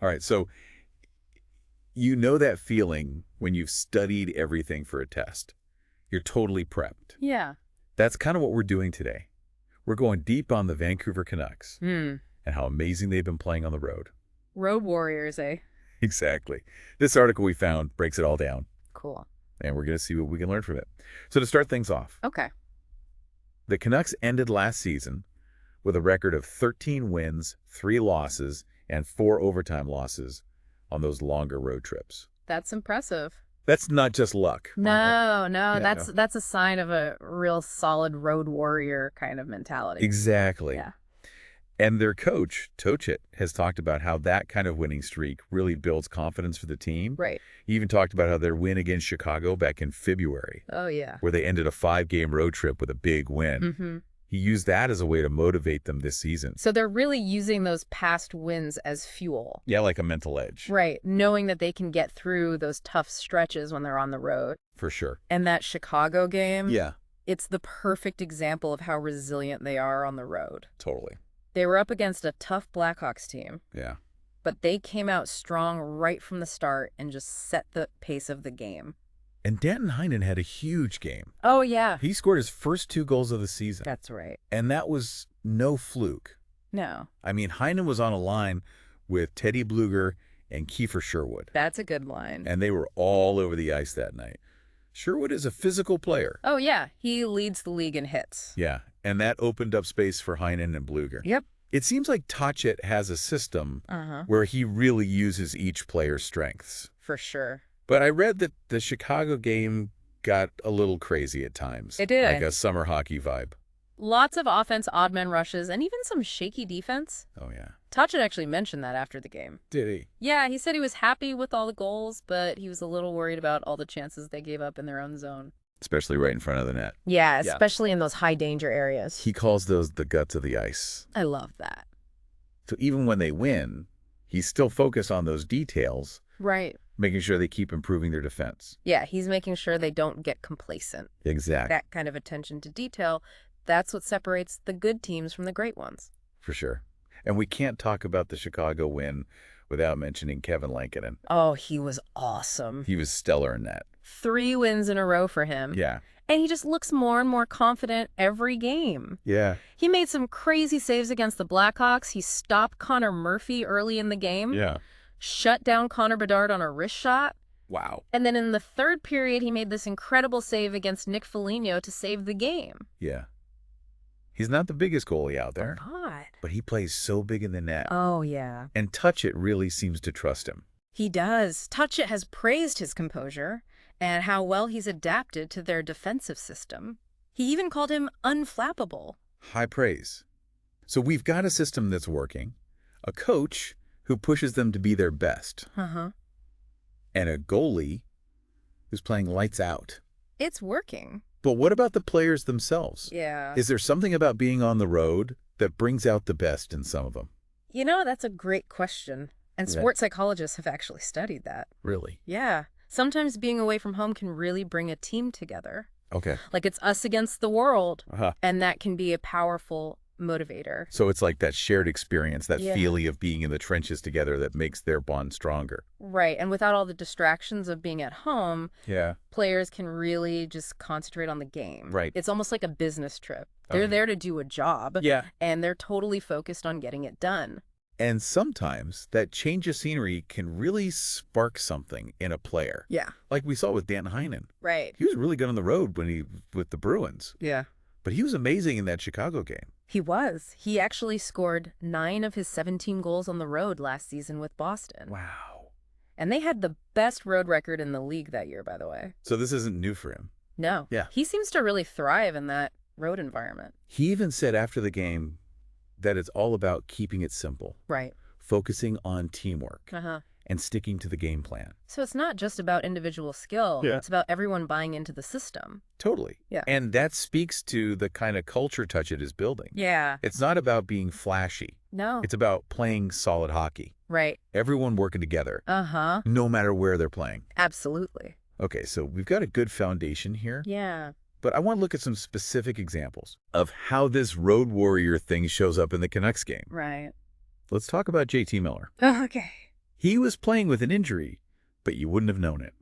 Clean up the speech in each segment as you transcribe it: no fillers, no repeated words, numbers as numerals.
All right, so you know that feeling when you've studied everything for a test. You're totally prepped. Yeah. That's kind of what we're doing today. We're going deep on the Vancouver Canucks and how amazing they've been playing on the road. Road warriors, eh? Exactly. This article we found breaks it all down, Cool. and we're going to see what we can learn from it. So to start things off, Okay. the Canucks ended last season with a record of 13 wins, 3 losses, and 4 overtime losses on those longer road trips. That's impressive. That's not just luck. No, Yeah, that's a sign of a real solid road warrior kind of mentality. Exactly. Yeah. And their coach, Tocchet, has talked about how that kind of winning streak really builds confidence for the team. Right. He even talked about how their win against Chicago back in February, Oh, yeah. where they ended a 5-game road trip with a big win. Mm-hmm. He used that as a way to motivate them this season. So they're really using those past wins as fuel. Yeah, like a mental edge. Right. Knowing that they can get through those tough stretches when they're on the road. For sure. And that Chicago game, Yeah, it's the perfect example of how resilient they are on the road. totally. They were up against a tough Blackhawks team, Yeah. but they came out strong right from the start and just set the pace of the game. And Danton Heinen had a huge game. Oh, yeah. He scored his first 2 goals of the season. That's right. And that was no fluke. No, I mean, Heinen was on a line with Teddy Bluger and Kiefer Sherwood, that's a good line. and they were all over the ice that night. Sherwood is a physical player. Oh, yeah. He leads the league in hits. Yeah, and that opened up space for Heinen and Bluger. Yep. It seems like Tocchet has a system Uh-huh. where he really uses each player's strengths. For sure. But I read that the Chicago game got a little crazy at times. It did. Like a summer hockey vibe. Lots of offense, odd man rushes, and even some shaky defense. Oh, yeah. Tocchet actually mentioned that after the game. Did he? Yeah, he said he was happy with all the goals, but he was a little worried about all the chances they gave up in their own zone. Especially right in front of the net. Yeah, especially in those high danger areas. He calls those the guts of the ice. I love that. So even when they win, he's still focused on those details, Right. making sure they keep improving their defense. Yeah, he's making sure they don't get complacent. Exactly. That kind of attention to detail, that's what separates the good teams from the great ones. For sure. And we can't talk about the Chicago win without mentioning Kevin Lankinen. Oh, he was awesome. He was stellar in that. 3 wins in a row for him. Yeah. And he just looks more and more confident every game. Yeah. He made some crazy saves against the Blackhawks. He stopped Connor Murphy early in the game. Yeah. Shut down Connor Bedard on a wrist shot. Wow. And then in the third period, he made this incredible save against Nick Foligno to save the game. Yeah. He's not the biggest goalie out there, God. but he plays so big in the net. Oh, yeah. And Tocchet really seems to trust him. He does. Tocchet has praised his composure and how well he's adapted to their defensive system. He even called him unflappable. High praise. So we've got a system that's working, a coach who pushes them to be their best, Uh-huh. and a goalie who's playing lights out. It's working. But what about the players themselves? Yeah. Is there something about being on the road that brings out the best in some of them? You know, that's a great question. And Yeah. sports psychologists have actually studied that. Really? Yeah. Sometimes being away from home can really bring a team together. Okay. Like it's us against the world. Uh-huh. And that can be a powerful motivator. So it's like that shared experience, that Yeah. feeling of being in the trenches together that makes their bond stronger. Right. And without all the distractions of being at home, Yeah. players can really just concentrate on the game. Right. It's almost like a business trip. They're Okay. there to do a job. Yeah. And they're totally focused on getting it done. And sometimes that change of scenery can really spark something in a player. Yeah. Like we saw with Dan Heinen. Right. He was really good on the road with the Bruins, Yeah. but he was amazing in that Chicago game. He was. He actually scored 9 of his 17 goals on the road last season with Boston. Wow. And they had the best road record in the league that year, by the way. So this isn't new for him. No. Yeah. He seems to really thrive in that road environment. He even said after the game that it's all about keeping it simple, Right. focusing on teamwork, Uh-huh. and sticking to the game plan. So it's not just about individual skill. Yeah. It's about everyone buying into the system. Totally. Yeah. And that speaks to the kind of culture Tocchet is building. Yeah. It's not about being flashy. No. It's about playing solid hockey. Right. Everyone working together, Uh-huh. no matter where they're playing. Absolutely. Okay, so we've got a good foundation here, Yeah. but I want to look at some specific examples of how this road warrior thing shows up in the Canucks game. Right. Let's talk about JT Miller. Okay. He was playing with an injury, but you wouldn't have known it.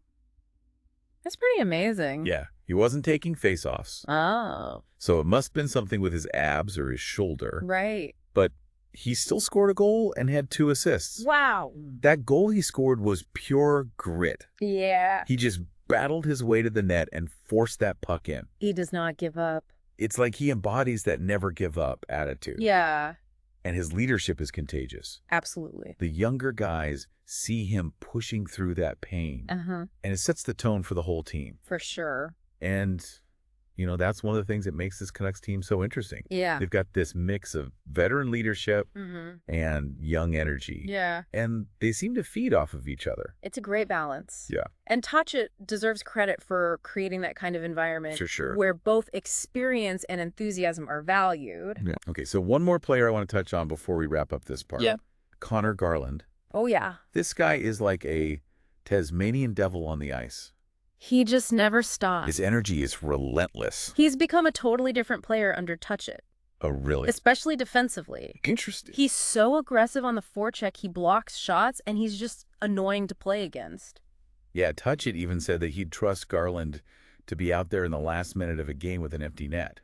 That's pretty amazing. Yeah, he wasn't taking face-offs, Oh, so it must have been something with his abs or his shoulder. right. But he still scored a goal and had 2 assists. Wow. That goal he scored was pure grit. Yeah. He just battled his way to the net and forced that puck in. He does not give up. It's like he embodies that never give up attitude. Yeah, And his leadership is contagious. absolutely. The younger guys see him pushing through that pain, Uh-huh. and it sets the tone for the whole team. For sure. And, you know, that's one of the things that makes this Canucks team so interesting. Yeah. They've got this mix of veteran leadership Mm-hmm. and young energy. Yeah. And they seem to feed off of each other. It's a great balance. Yeah. And Tocchet deserves credit for creating that kind of environment For sure. where both experience and enthusiasm are valued. Yeah. Okay, so one more player I want to touch on before we wrap up this part. Yeah. Connor Garland. Oh, yeah. This guy is like a Tasmanian devil on the ice. He just never stops. His energy is relentless. He's become a totally different player under Tocchet, Oh, really? especially defensively. Interesting. He's so aggressive on the forecheck, he blocks shots, and he's just annoying to play against. Yeah, Tocchet even said that he'd trust Garland to be out there in the last minute of a game with an empty net.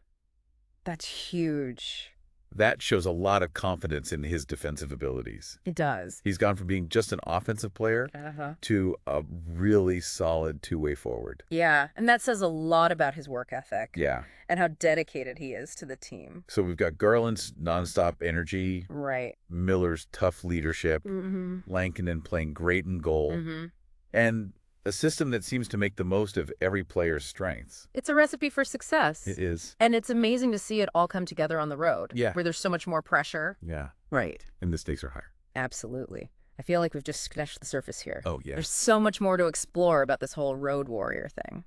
That's huge. That shows a lot of confidence in his defensive abilities. It does. He's gone from being just an offensive player Uh-huh. to a really solid two-way forward. Yeah, and that says a lot about his work ethic Yeah. and how dedicated he is to the team. So we've got Garland's nonstop energy, Right. Miller's tough leadership, Mm-hmm. Lankinen playing great in goal, Mm-hmm. and a system that seems to make the most of every player's strengths. It's a recipe for success. It is. And it's amazing to see it all come together on the road. Yeah. Where there's so much more pressure. Yeah. Right. And the stakes are higher. Absolutely. I feel like we've just scratched the surface here. Oh, yeah. There's so much more to explore about this whole road warrior thing.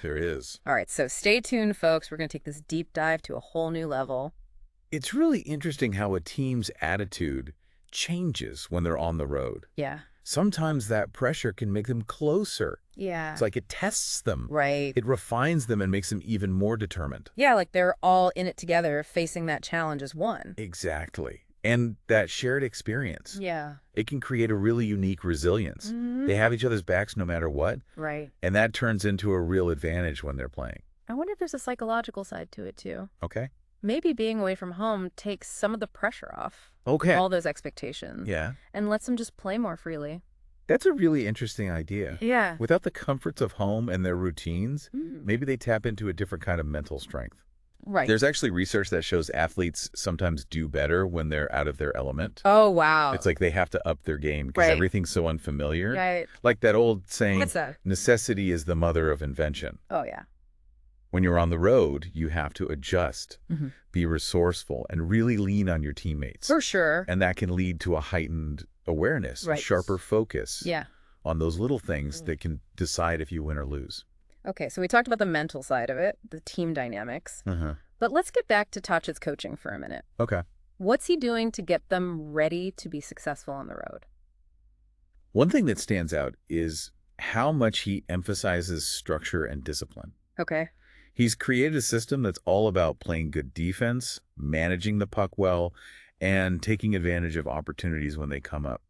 There is. All right, so stay tuned, folks. We're going to take this deep dive to a whole new level. It's really interesting how a team's attitude changes when they're on the road. Yeah. Sometimes that pressure can make them closer. Yeah. It's like it tests them. Right. It refines them and makes them even more determined. Yeah, like they're all in it together, facing that challenge as one. Exactly. And that shared experience, Yeah. it can create a really unique resilience. Mhm. They have each other's backs no matter what, Right. and that turns into a real advantage when they're playing. I wonder if there's a psychological side to it, too. Okay? Maybe being away from home takes some of the pressure off. Okay. All those expectations. Yeah. And lets them just play more freely. That's a really interesting idea. Yeah. Without the comforts of home and their routines, Mm. maybe they tap into a different kind of mental strength. Right. There's actually research that shows athletes sometimes do better when they're out of their element. Oh, wow. It's like they have to up their game because Right. everything's so unfamiliar. Right. Like that old saying, What's that? necessity is the mother of invention. Oh, yeah. When you're on the road, you have to adjust, Mhm. be resourceful, and really lean on your teammates. For sure. And that can lead to a heightened awareness, Right. sharper focus Yeah. on those little things that can decide if you win or lose. Okay, so we talked about the mental side of it, the team dynamics. But let's get back to Tocchet's coaching for a minute. Okay. What's he doing to get them ready to be successful on the road? One thing that stands out is how much he emphasizes structure and discipline. Okay. He's created a system that's all about playing good defense, managing the puck well, and taking advantage of opportunities when they come up.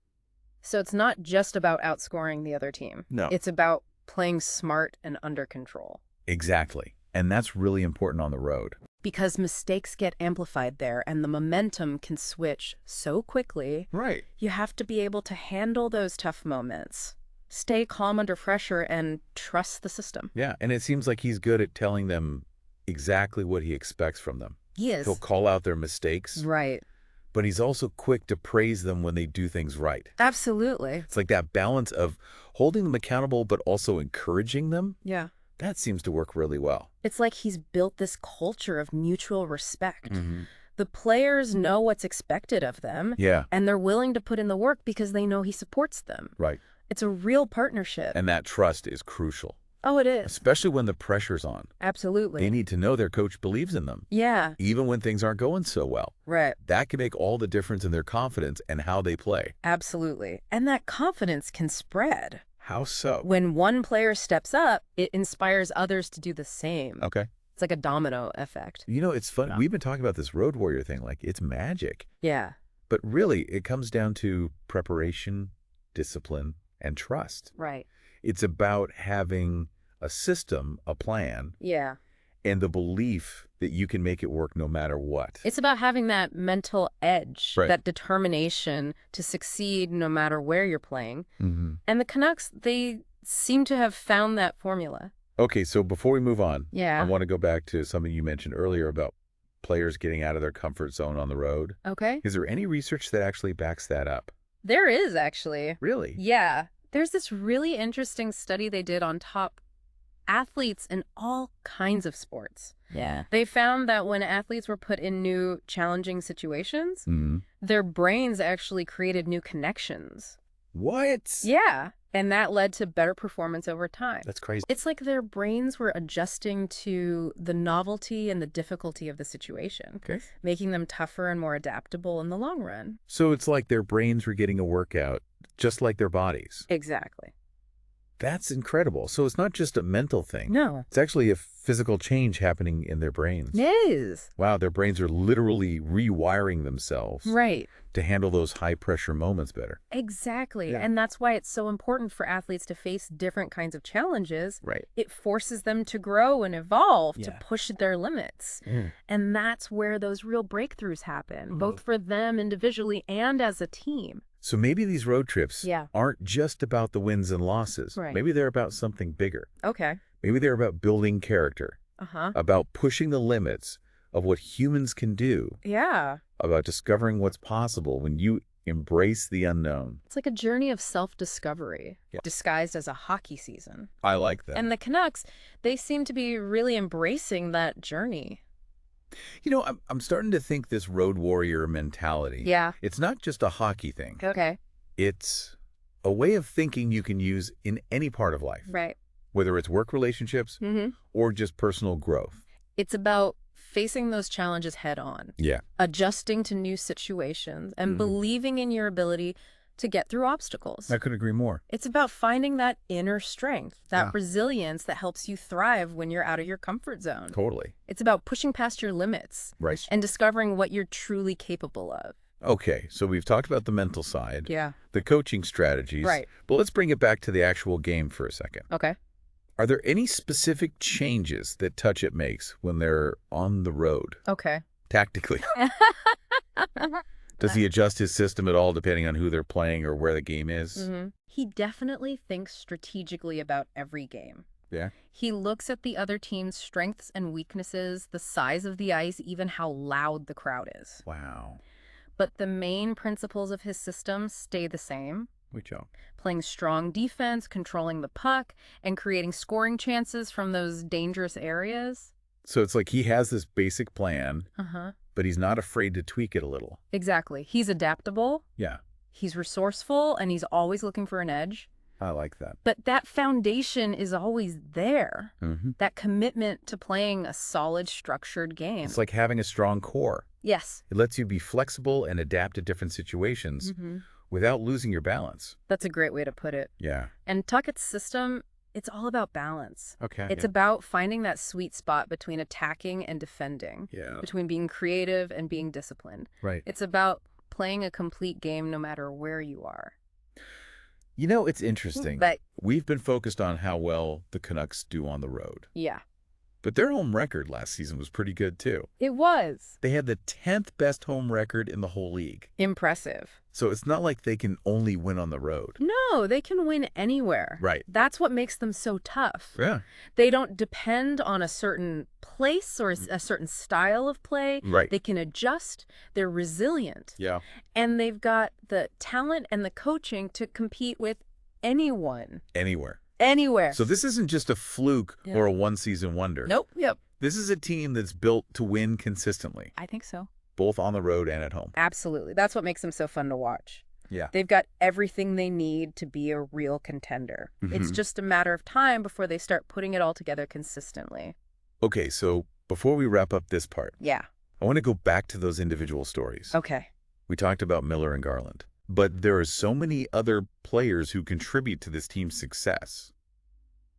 So it's not just about outscoring the other team. No. It's about playing smart and under control. Exactly. And that's really important on the road. Because mistakes get amplified there and the momentum can switch so quickly. Right. You have to be able to handle those tough moments, stay calm under pressure, and trust the system. Yeah, and it seems like he's good at telling them exactly what he expects from them. He is. He'll call out their mistakes, Right. but he's also quick to praise them when they do things right. Absolutely. It's like that balance of holding them accountable but also encouraging them. Yeah. That seems to work really well. It's like he's built this culture of mutual respect. Mm-hmm. The players know what's expected of them, Yeah, and they're willing to put in the work because they know he supports them. right. It's a real partnership. And that trust is crucial, Oh, it is. especially when the pressure's on. Absolutely. They need to know their coach believes in them, Yeah. even when things aren't going so well. Right. That can make all the difference in their confidence and how they play. Absolutely. And that confidence can spread. How so? When one player steps up, it inspires others to do the same. Okay. It's like a domino effect. You know, it's fun. Yeah. We've been talking about this road warrior thing like it's magic. Yeah. But really, it comes down to preparation, discipline, and trust. Right. It's about having a system, a plan, Yeah. and the belief that you can make it work no matter what. It's about having that mental edge, Right. that determination to succeed no matter where you're playing. Mm-hmm. And the Canucks, they seem to have found that formula. Okay, so before we move on, Yeah. I want to go back to something you mentioned earlier about players getting out of their comfort zone on the road. Okay. Is there any research that actually backs that up? There is, actually. Really? Yeah. There's this really interesting study they did on top athletes in all kinds of sports. Yeah. They found that when athletes were put in new challenging situations, Mm-hmm. their brains actually created new connections. What? Yeah. And that led to better performance over time. That's crazy. It's like their brains were adjusting to the novelty and the difficulty of the situation, Okay. making them tougher and more adaptable in the long run. So it's like their brains were getting a workout, just like their bodies. Exactly. That's incredible. So it's not just a mental thing. No. It's actually a physical change happening in their brains. It is. Wow, their brains are literally rewiring themselves Right. to handle those high-pressure moments better. Exactly. Yeah. And that's why it's so important for athletes to face different kinds of challenges. Right. It forces them to grow and evolve, to Yeah. push their limits. Mm. And that's where those real breakthroughs happen, both for them individually and as a team. So maybe these road trips Yeah. aren't just about the wins and losses. Right. Maybe they're about something bigger. Okay. Maybe they're about building character, Uh-huh. about pushing the limits of what humans can do, Yeah. about discovering what's possible when you embrace the unknown. It's like a journey of self-discovery, Yeah. disguised as a hockey season. I like that. And the Canucks, they seem to be really embracing that journey. You know, I'm starting to think this road warrior mentality, Yeah. it's not just a hockey thing. Okay. It's a way of thinking you can use in any part of life, Right. whether it's work relationships Mm-hmm. or just personal growth. It's about facing those challenges head on, Yeah. adjusting to new situations, and believing in your ability to get through obstacles. I couldn't agree more. It's about finding that inner strength, that Yeah. resilience that helps you thrive when you're out of your comfort zone. Totally. It's about pushing past your limits Right. and discovering what you're truly capable of. Okay, so we've talked about the mental side, Yeah. the coaching strategies. Right. But let's bring it back to the actual game for a second. Okay. Are there any specific changes that Touch It makes when they're on the road, Okay. tactically? Does he adjust his system at all depending on who they're playing or where the game is? Mhm. He definitely thinks strategically about every game. Yeah. He looks at the other team's strengths and weaknesses, the size of the ice, even how loud the crowd is. Wow. But the main principles of his system stay the same. Good job. Playing strong defense, controlling the puck, and creating scoring chances from those dangerous areas. So it's like he has this basic plan, Uh-huh. but he's not afraid to tweak it a little. Exactly. He's adaptable, Yeah, he's resourceful, and he's always looking for an edge. I like that. But that foundation is always there. Mm-hmm. That commitment to playing a solid, structured game. It's like having a strong core. Yes. It lets you be flexible and adapt to different situations without losing your balance. That's a great way to put it. Yeah. And Tuckett's system, it's all about balance. Okay. It's about finding that sweet spot between attacking and defending, Yeah. between being creative and being disciplined. Right. It's about playing a complete game no matter where you are. You know, it's interesting. But We've been focused on how well the Canucks do on the road. yeah, But their home record last season was pretty good, too. it was They had the 10th best home record in the whole league. impressive. So it's not like they can only win on the road. No, they can win anywhere. Right. That's what makes them so tough. Yeah. They don't depend on a certain place or a certain style of play. Right. They can adjust. They're resilient. Yeah. And they've got the talent and the coaching to compete with anyone, Anywhere. anywhere. So this isn't just a fluke Yeah. or a one-season wonder. Nope. Yep. This is a team that's built to win consistently, I think so. both on the road and at home. Absolutely. That's what makes them so fun to watch. Yeah. They've got everything they need to be a real contender. It's Mhm. just a matter of time before they start putting it all together consistently. Okay, so before we wrap up this part, Yeah. I want to go back to those individual stories. Okay. We talked about Miller and Garland, but there are so many other players who contribute to this team's success.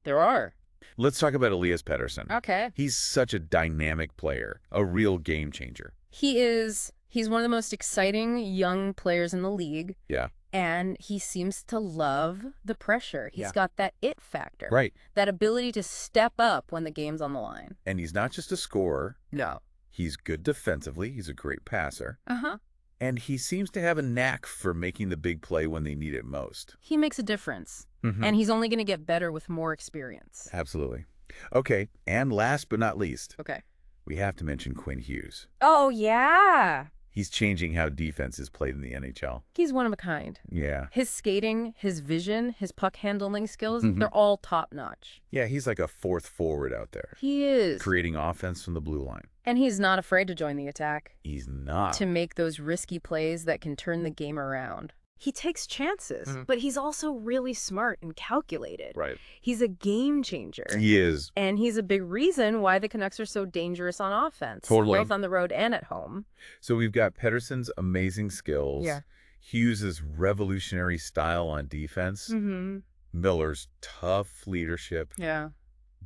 There are. Let's talk about Elias Pettersson. Okay. He's such a dynamic player, a real game changer. He's one of the most exciting young players in the league. Yeah. And he seems to love the pressure. He's Yeah. got that it factor. Right. That ability to step up when the game's on the line. And he's not just a scorer. No. He's good defensively. He's a great passer. Uh-huh. And he seems to have a knack for making the big play when they need it most. He makes a difference. Mhm. And he's only going to get better with more experience. Absolutely. Okay, and last but not least, Okay. we have to mention Quinn Hughes. Oh, yeah. He's changing how defense is played in the NHL. He's one of a kind. Yeah. His skating, his vision, his puck handling skills, Mhm. they're all top-notch. Yeah, he's like a fourth forward out there, He is. creating offense from the blue line. And he's not afraid to join the attack, He's not. to make those risky plays that can turn the game around. He takes chances, but he's also really smart and calculated. Right. He's a game changer. He is. And he's a big reason why the Canucks are so dangerous on offense. Totally. Both on the road and at home. So we've got Pettersson's amazing skills. Yeah. Hughes' revolutionary style on defense. Mm-hmm. Miller's tough leadership. Yeah.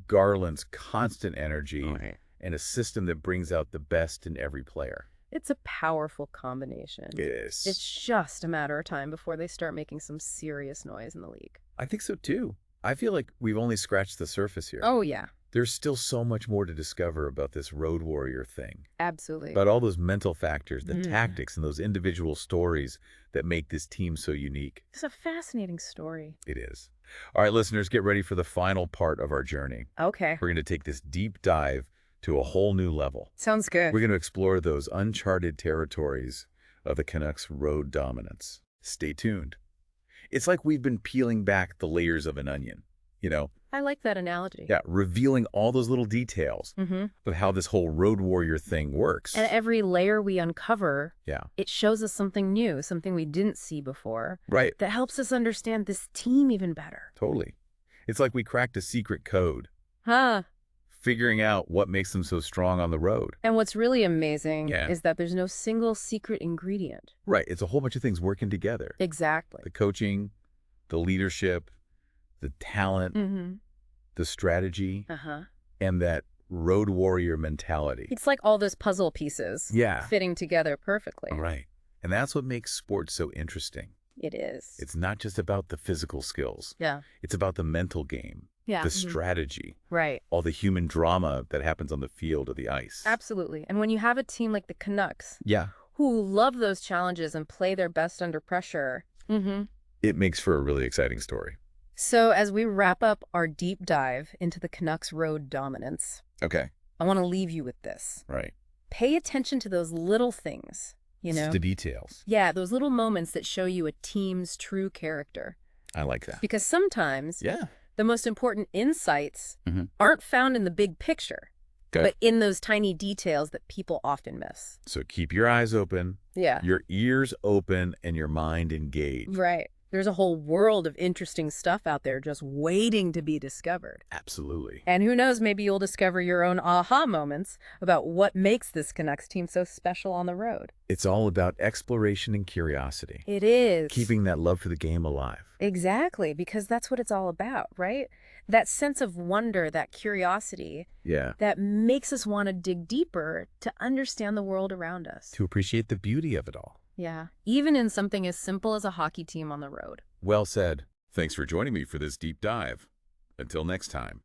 Garland's constant energy. Right. And a system that brings out the best in every player. It's a powerful combination. It is. It's just a matter of time before they start making some serious noise in the league. I think so too. I feel like we've only scratched the surface here. Oh, yeah. There's still so much more to discover about this road warrior thing. Absolutely. About all those mental factors, the tactics, and those individual stories that make this team so unique. It's a fascinating story. It is. All right, listeners, get ready for the final part of our journey. Okay. We're going to take this deep dive to a whole new level. Sounds good. We're going to explore those uncharted territories of the Canucks' road dominance. Stay tuned. It's like we've been peeling back the layers of an onion, you know? I like that analogy. Yeah, revealing all those little details Mm-hmm. of how this whole road warrior thing works. And every layer we uncover, Yeah, it shows us something new, something we didn't see before, right. that helps us understand this team even better. Totally. It's like we cracked a secret code, Huh. figuring out what makes them so strong on the road. And what's really amazing Yeah. is that there's no single secret ingredient. Right. It's a whole bunch of things working together. Exactly. The coaching, the leadership, the talent, Mm-hmm. the strategy, Uh-huh. and that road warrior mentality. It's like all those puzzle pieces Yeah. fitting together perfectly. Right. And that's what makes sports so interesting. It is. It's not just about the physical skills. Yeah. It's about the mental game, Yeah. the strategy, Right. all the human drama that happens on the field or the ice. Absolutely. And when you have a team like the Canucks, Yeah. who love those challenges and play their best under pressure. Mm-hmm. It makes for a really exciting story. So as we wrap up our deep dive into the Canucks' road dominance, Okay. I want to leave you with this. Right. Pay attention to those little things, you know? It's the details. Yeah, those little moments that show you a team's true character. I like that. Because sometimes Yeah. the most important insights Mhm. aren't found in the big picture, Okay. but in those tiny details that people often miss. So keep your eyes open, Yeah. your ears open, and your mind engaged. Right. There's a whole world of interesting stuff out there just waiting to be discovered. Absolutely. And who knows, maybe you'll discover your own aha moments about what makes this Canucks team so special on the road. It's all about exploration and curiosity. It is. Keeping that love for the game alive. Exactly, because that's what it's all about, right? That sense of wonder, that curiosity, Yeah. that makes us want to dig deeper to understand the world around us. To appreciate the beauty of it all. Yeah, even in something as simple as a hockey team on the road. Well said. Thanks for joining me for this deep dive. Until next time.